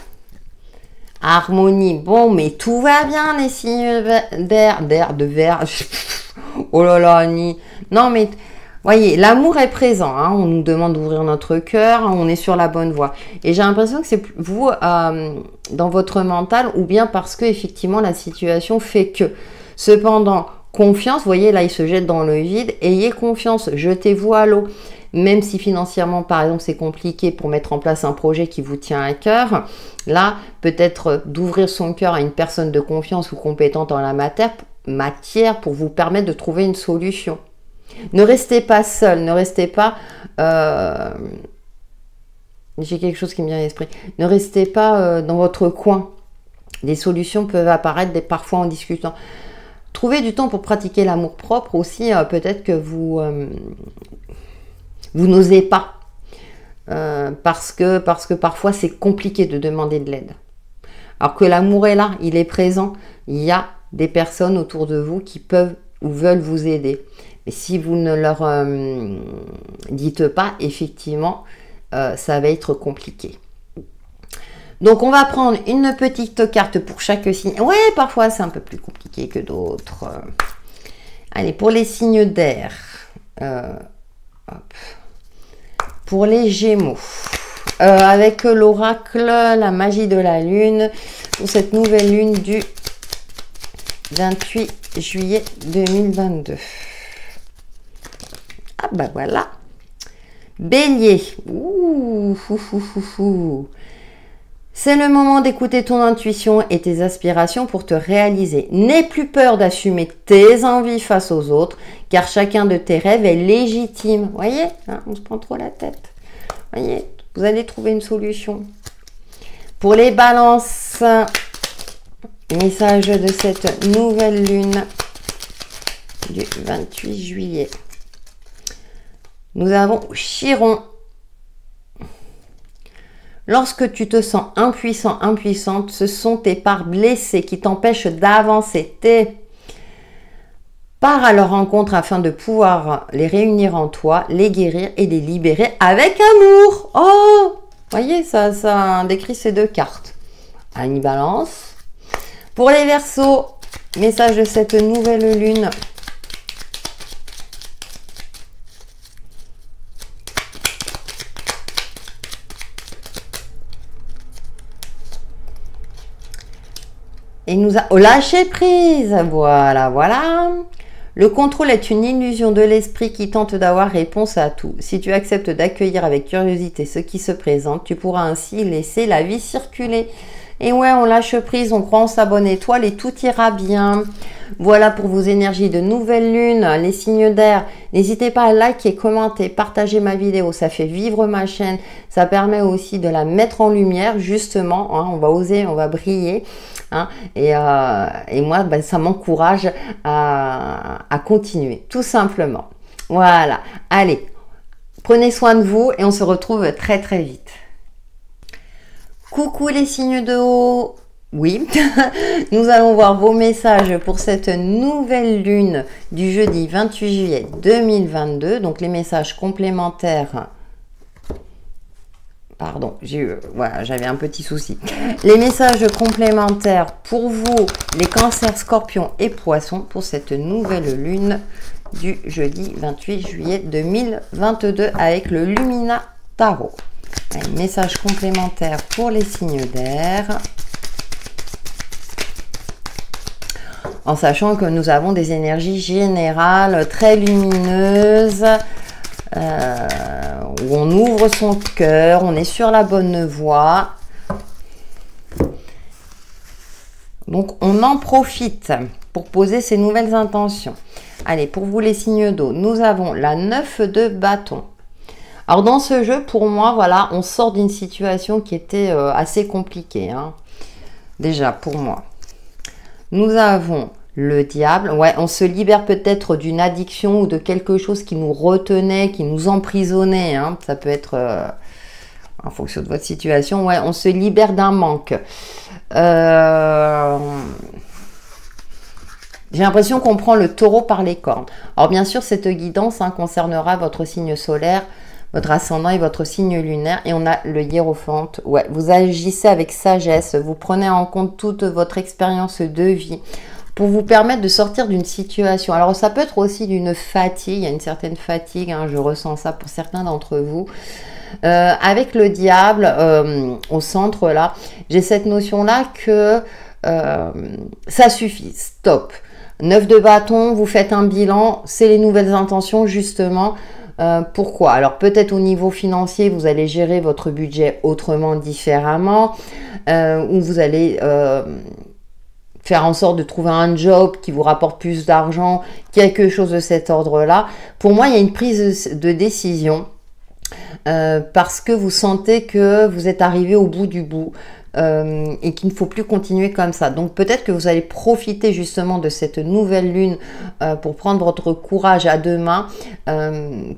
Harmonie. Bon, mais tout va bien, les signes d'air. De verre. Oh là là, Annie. Non, mais... Voyez, l'amour est présent. Hein, on nous demande d'ouvrir notre cœur. Hein, on est sur la bonne voie. Et j'ai l'impression que c'est vous, dans votre mental, ou bien parce que, effectivement, la situation fait que. Cependant, confiance. Vous voyez, là, il se jette dans le vide. Ayez confiance. Jetez-vous à l'eau. Même si financièrement, par exemple, c'est compliqué pour mettre en place un projet qui vous tient à cœur, là, peut-être d'ouvrir son cœur à une personne de confiance ou compétente en la matière pour vous permettre de trouver une solution. Ne restez pas seul, ne restez pas... J'ai quelque chose qui me vient à l'esprit. Ne restez pas dans votre coin. Des solutions peuvent apparaître parfois en discutant. Trouvez du temps pour pratiquer l'amour-propre aussi. Peut-être que vous n'osez pas. Parce que parfois c'est compliqué de demander de l'aide. Alors que l'amour est là, il est présent. Il y a des personnes autour de vous qui peuvent ou veulent vous aider. Mais si vous ne leur dites pas, effectivement, ça va être compliqué. Donc, on va prendre une petite carte pour chaque signe. Ouais, parfois, c'est un peu plus compliqué que d'autres. Allez, pour les signes d'air. Pour les Gémeaux. Avec l'oracle, la magie de la lune. Pour cette nouvelle lune du 28 juillet 2022. Ah bah voilà. Bélier. C'est le moment d'écouter ton intuition et tes aspirations pour te réaliser. N'aie plus peur d'assumer tes envies face aux autres, car chacun de tes rêves est légitime. Voyez, hein, on se prend trop la tête. Voyez, vous allez trouver une solution. Pour les balances, message de cette nouvelle lune du 28 juillet. Nous avons Chiron. Lorsque tu te sens impuissant, impuissante, ce sont tes parts blessées qui t'empêchent d'avancer. Pars à leur rencontre afin de pouvoir les réunir en toi, les guérir et les libérer avec amour. Oh, voyez, ça décrit ces deux cartes. Une balance. Pour les Verseaux, message de cette nouvelle lune. Et nous a lâché prise. Voilà, voilà. Le contrôle est une illusion de l'esprit qui tente d'avoir réponse à tout. Si tu acceptes d'accueillir avec curiosité ce qui se présente, tu pourras ainsi laisser la vie circuler. Et ouais, on lâche prise, on croit en sa bonne étoile et tout ira bien. Voilà pour vos énergies de nouvelle lune, les signes d'air. N'hésitez pas à liker, commenter, partager ma vidéo. Ça fait vivre ma chaîne. Ça permet aussi de la mettre en lumière, justement. Hein, on va oser, on va briller. Hein, et moi, ben, ça m'encourage à continuer, tout simplement. Voilà. Allez, prenez soin de vous et on se retrouve très très vite. Coucou les signes de eau. Oui, nous allons voir vos messages pour cette nouvelle lune du jeudi 28 juillet 2022. Donc les messages complémentaires Pardon, j'ai eu, voilà, j'avais un petit souci. Les messages complémentaires pour vous, les cancers, scorpions et poissons, pour cette nouvelle lune du jeudi 28 juillet 2022 avec le Lumina Tarot. Un message complémentaire pour les signes d'air. En sachant que nous avons des énergies générales très lumineuses, où on ouvre son cœur, on est sur la bonne voie. Donc, on en profite pour poser ces nouvelles intentions. Allez, pour vous les signes d'eau, nous avons la 9 de bâton. Alors, dans ce jeu, pour moi, voilà, on sort d'une situation qui était assez compliquée. Hein. Déjà, pour moi. Nous avons le diable. Ouais, on se libère peut-être d'une addiction ou de quelque chose qui nous retenait, qui nous emprisonnait. Hein. Ça peut être, en fonction de votre situation, ouais, on se libère d'un manque. J'ai l'impression qu'on prend le taureau par les cornes. Alors bien sûr, cette guidance concernera votre signe solaire, votre ascendant et votre signe lunaire. Et on a le hiérophante. Ouais, vous agissez avec sagesse. Vous prenez en compte toute votre expérience de vie pour vous permettre de sortir d'une situation. Alors, ça peut être aussi d'une fatigue. Il y a une certaine fatigue. Hein, je ressens ça pour certains d'entre vous. Avec le diable au centre, là, j'ai cette notion-là que ça suffit. Stop. 9 de bâton, vous faites un bilan. C'est les nouvelles intentions, justement. Pourquoi? Alors peut-être au niveau financier, vous allez gérer votre budget autrement, différemment, ou vous allez faire en sorte de trouver un job qui vous rapporte plus d'argent, quelque chose de cet ordre-là. Pour moi, il y a une prise de décision parce que vous sentez que vous êtes arrivé au bout du bout. Et qu'il ne faut plus continuer comme ça. Donc peut-être que vous allez profiter justement de cette nouvelle lune pour prendre votre courage à deux mains,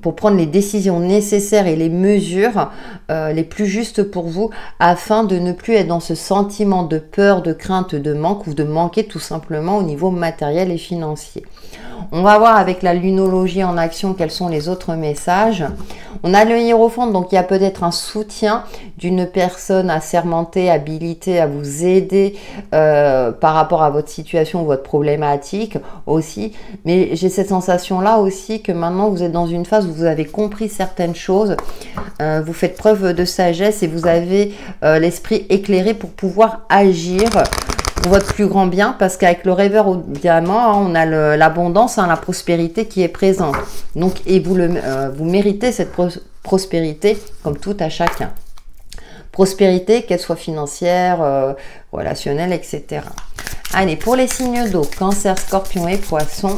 pour prendre les décisions nécessaires et les mesures les plus justes pour vous, afin de ne plus être dans ce sentiment de peur, de crainte, de manque ou de manquer tout simplement au niveau matériel et financier. On va voir avec la lunologie en action quels sont les autres messages. On a le hiérophant, donc il y a peut-être un soutien d'une personne assermentée, habilitée à vous aider par rapport à votre situation, votre problématique aussi. Mais j'ai cette sensation-là aussi que maintenant vous êtes dans une phase où vous avez compris certaines choses. Vous faites preuve de sagesse et vous avez l'esprit éclairé pour pouvoir agir pour votre plus grand bien, parce qu'avec le rêveur au diamant, on a l'abondance, la prospérité qui est présente. Donc, et vous méritez cette prospérité comme tout à chacun. Prospérité, qu'elle soit financière, relationnelle, etc. Allez, pour les signes d'eau, Cancer, Scorpion et Poisson,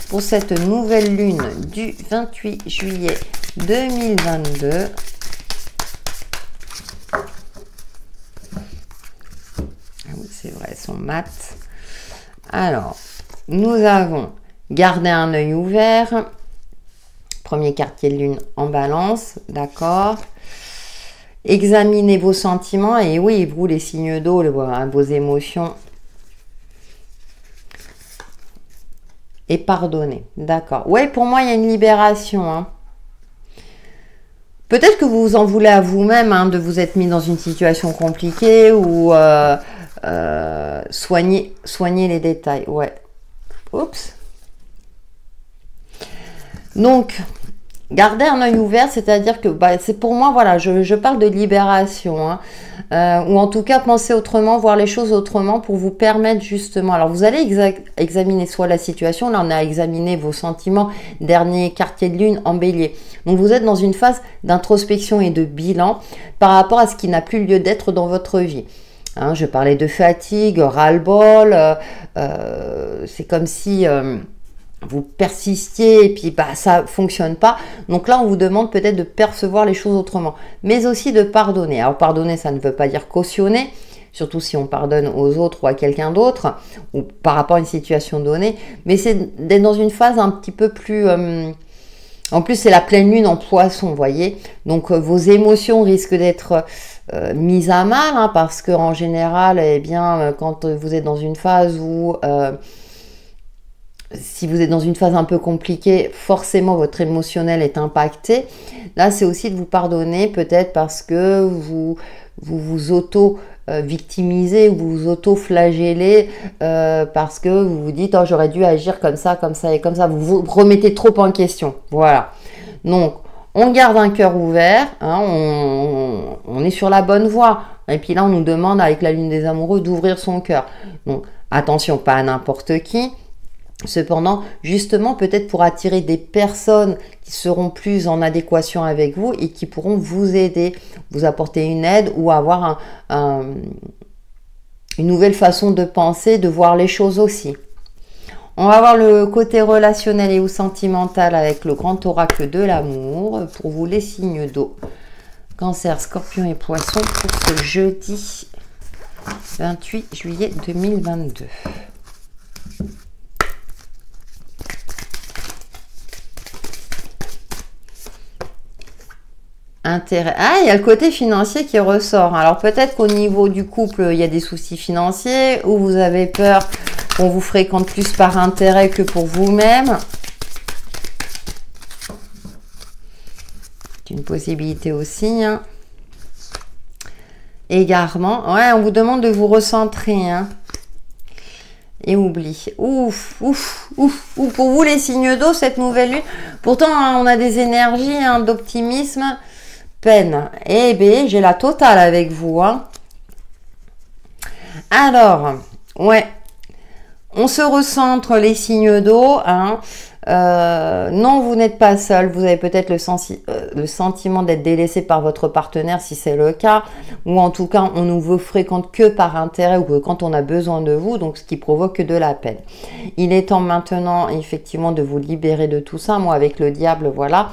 pour cette nouvelle lune du 28 juillet 2022. C'est vrai, elles sont mat. Alors, nous avons gardé un œil ouvert. Premier quartier de lune en balance, d'accord. Examinez vos sentiments et oui, vous les signes d'eau, vos émotions. Et pardonnez, d'accord. Ouais, pour moi, il y a une libération. Hein. Peut-être que vous vous en voulez à vous-même hein, de vous être mis dans une situation compliquée ou... soigner les détails, ouais. Oups. Donc, garder un œil ouvert, c'est-à-dire que c'est pour moi, voilà, je parle de libération, hein, ou en tout cas penser autrement, voir les choses autrement pour vous permettre justement. Alors, vous allez examiner soit la situation, là on a examiné vos sentiments, dernier quartier de lune en bélier. Donc, vous êtes dans une phase d'introspection et de bilan par rapport à ce qui n'a plus lieu d'être dans votre vie. Hein, je parlais de fatigue, ras-le-bol, c'est comme si vous persistiez et puis ça ne fonctionne pas. Donc là, on vous demande peut-être de percevoir les choses autrement, mais aussi de pardonner. Alors pardonner, ça ne veut pas dire cautionner, surtout si on pardonne aux autres ou à quelqu'un d'autre, ou par rapport à une situation donnée, mais c'est d'être dans une phase un petit peu plus... En plus, c'est la pleine lune en poisson, vous voyez. Donc, vos émotions risquent d'être mises à mal, hein, parce qu'en général, eh bien, quand vous êtes dans une phase où si vous êtes dans une phase un peu compliquée, forcément votre émotionnel est impacté. Là, c'est aussi de vous pardonner, peut-être parce que vous auto-victimisez, vous vous auto-flagellez, parce que vous vous dites « Oh, j'aurais dû agir comme ça et comme ça ». Vous vous remettez trop en question. Voilà. Donc, on garde un cœur ouvert, hein, on est sur la bonne voie. Et puis là, on nous demande, avec la lune des amoureux, d'ouvrir son cœur. Donc, attention, pas à n'importe qui. Cependant, justement, peut-être pour attirer des personnes qui seront plus en adéquation avec vous et qui pourront vous aider, vous apporter une aide ou avoir une nouvelle façon de penser, de voir les choses aussi. On va voir le côté relationnel et ou sentimental avec le grand oracle de l'amour pour vous les signes d'eau. Cancer, Scorpion et Poisson pour ce jeudi 28 juillet 2022. Intérêt. Ah, il y a le côté financier qui ressort. Alors peut-être qu'au niveau du couple, il y a des soucis financiers ou vous avez peur qu'on vous fréquente plus par intérêt que pour vous-même. C'est une possibilité aussi. Hein. Égarement. Ouais, on vous demande de vous recentrer. Hein. Et oublie. Ouf, ouf, ouf, ouf. Pour vous, les signes d'eau, cette nouvelle lune. Pourtant, hein, on a des énergies hein, d'optimisme. Peine. Eh bien, j'ai la totale avec vous. Hein. Alors, ouais. On se recentre les signes d'eau. Hein. Non, vous n'êtes pas seul. Vous avez peut-être le sentiment d'être délaissé par votre partenaire si c'est le cas. Ou en tout cas, on ne vous fréquente que par intérêt ou que quand on a besoin de vous. Donc, ce qui provoque de la peine. Il est temps maintenant, effectivement, de vous libérer de tout ça. Moi, avec le diable, voilà.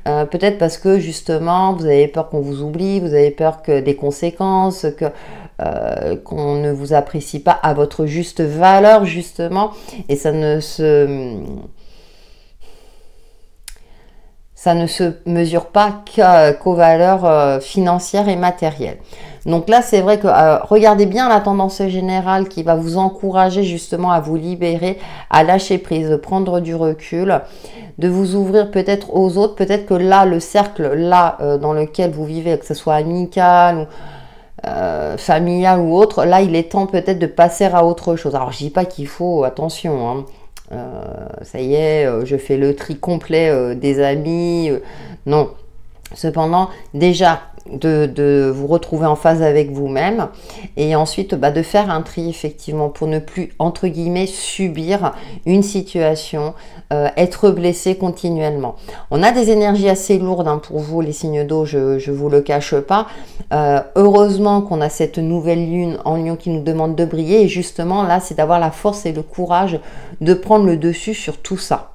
Peut-être parce que, justement, vous avez peur qu'on vous oublie. Vous avez peur que des conséquences, qu'on ne vous apprécie pas à votre juste valeur, justement. Et ça ne se mesure pas qu'aux valeurs financières et matérielles. Donc là, c'est vrai que regardez bien la tendance générale qui va vous encourager justement à vous libérer, à lâcher prise, de prendre du recul, de vous ouvrir peut-être aux autres. Peut-être que là, le cercle là dans lequel vous vivez, que ce soit amical ou familial ou autre, là, il est temps peut-être de passer à autre chose. Alors, je dis pas qu'il faut, attention, hein, ça y est, je fais le tri complet des amis. Non. Cependant, déjà, de vous retrouver en phase avec vous-même et ensuite de faire un tri effectivement pour ne plus, entre guillemets, subir une situation, être blessé continuellement. On a des énergies assez lourdes hein, pour vous, les signes d'eau, je vous le cache pas. Heureusement qu'on a cette nouvelle lune en Lion qui nous demande de briller et justement là, c'est d'avoir la force et le courage de prendre le dessus sur tout ça.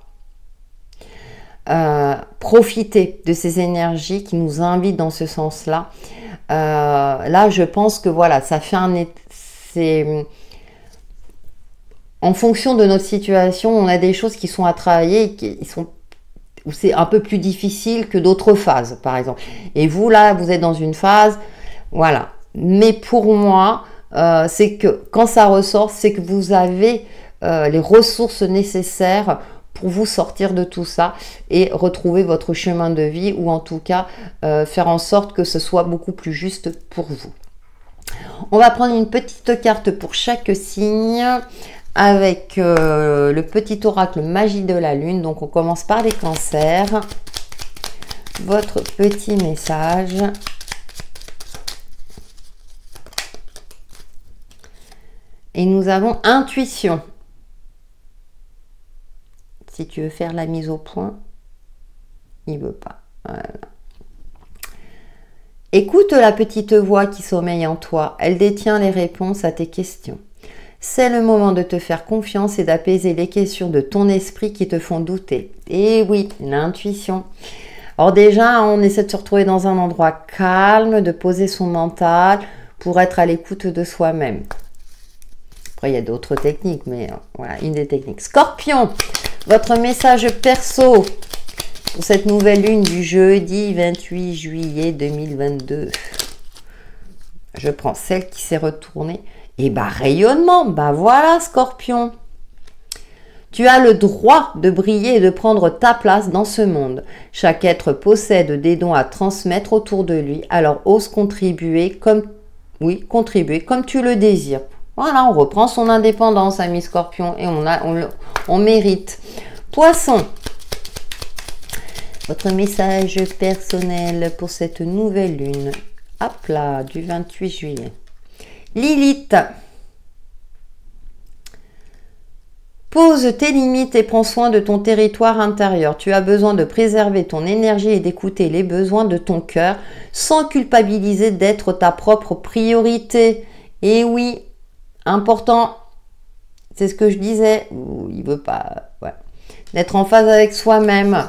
Profiter de ces énergies qui nous invitent dans ce sens-là. Là, je pense que voilà, ça fait c'est en fonction de notre situation, on a des choses qui sont à travailler, où c'est un peu plus difficile que d'autres phases, par exemple. Et vous, là, vous êtes dans une phase, voilà. Mais pour moi, c'est que quand ça ressort, c'est que vous avez les ressources nécessaires pour vous sortir de tout ça et retrouver votre chemin de vie ou en tout cas faire en sorte que ce soit beaucoup plus juste pour vous. On va prendre une petite carte pour chaque signe avec le petit oracle magie de la lune. Donc on commence par les cancers. Votre petit message. Et nous avons intuition. Si tu veux faire la mise au point, il ne veut pas. Voilà. Écoute la petite voix qui sommeille en toi. Elle détient les réponses à tes questions. C'est le moment de te faire confiance et d'apaiser les questions de ton esprit qui te font douter. Et oui, l'intuition. Alors déjà, on essaie de se retrouver dans un endroit calme, de poser son mental pour être à l'écoute de soi-même. Après, il y a d'autres techniques, mais voilà, une des techniques. Scorpion, votre message perso pour cette nouvelle lune du jeudi 28 juillet 2022. Je prends celle qui s'est retournée. Et bah rayonnement, bah voilà Scorpion. Tu as le droit de briller et de prendre ta place dans ce monde. Chaque être possède des dons à transmettre autour de lui, alors ose contribuer comme tu le désires. Voilà, on reprend son indépendance, ami Scorpion, et on mérite. Poisson, votre message personnel pour cette nouvelle lune, hop là, du 28 juillet. Lilith, pose tes limites et prends soin de ton territoire intérieur. Tu as besoin de préserver ton énergie et d'écouter les besoins de ton cœur sans culpabiliser d'être ta propre priorité. Et oui, important, c'est ce que je disais, il veut pas, ouais, d'être en phase avec soi-même.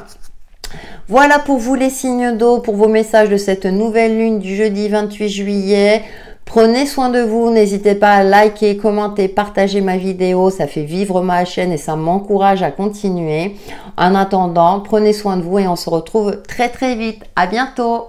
Voilà pour vous les signes d'eau, pour vos messages de cette nouvelle lune du jeudi 28 juillet. Prenez soin de vous, n'hésitez pas à liker, commenter, partager ma vidéo, ça fait vivre ma chaîne et ça m'encourage à continuer. En attendant, prenez soin de vous et on se retrouve très très vite. À bientôt.